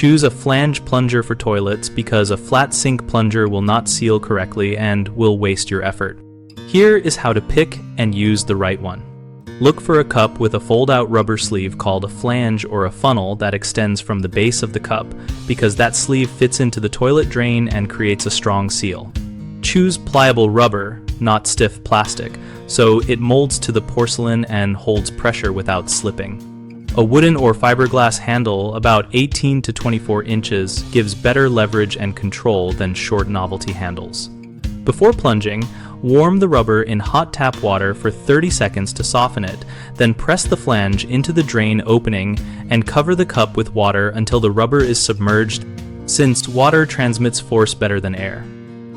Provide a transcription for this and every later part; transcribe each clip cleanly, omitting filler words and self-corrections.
Choose a flange plunger for toilets because a flat sink plunger will not seal correctly and will waste your effort. Here is how to pick and use the right one. Look for a cup with a fold-out rubber sleeve called a flange or a funnel that extends from the base of the cup because that sleeve fits into the toilet drain and creates a strong seal. Choose pliable rubber, not stiff plastic, so it molds to the porcelain and holds pressure without slipping. A wooden or fiberglass handle about 18 to 24 inches gives better leverage and control than short novelty handles. Before plunging, warm the rubber in hot tap water for 30 seconds to soften it, then press the flange into the drain opening and cover the cup with water until the rubber is submerged, since water transmits force better than air.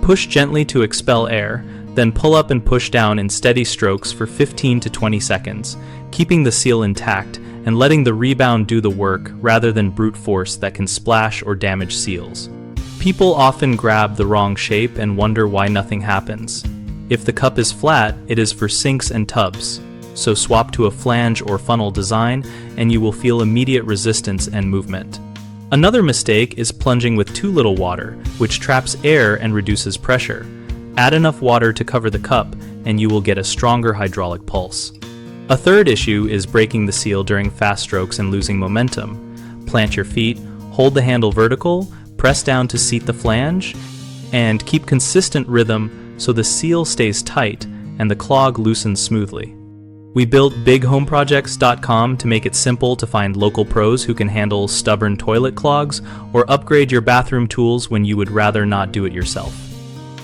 Push gently to expel air, then pull up and push down in steady strokes for 15 to 20 seconds, keeping the seal intact and letting the rebound do the work rather than brute force that can splash or damage seals. People often grab the wrong shape and wonder why nothing happens. If the cup is flat, it is for sinks and tubs, so swap to a flange or funnel design and you will feel immediate resistance and movement. Another mistake is plunging with too little water, which traps air and reduces pressure. Add enough water to cover the cup and you will get a stronger hydraulic pulse. A third issue is breaking the seal during fast strokes and losing momentum. Plant your feet, hold the handle vertical, press down to seat the flange, and keep consistent rhythm so the seal stays tight and the clog loosens smoothly. We built BigHomeProjects.com to make it simple to find local pros who can handle stubborn toilet clogs or upgrade your bathroom tools when you would rather not do it yourself.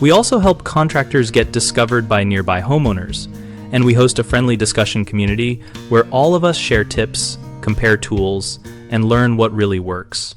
We also help contractors get discovered by nearby homeowners, and we host a friendly discussion community where all of us share tips, compare tools, and learn what really works.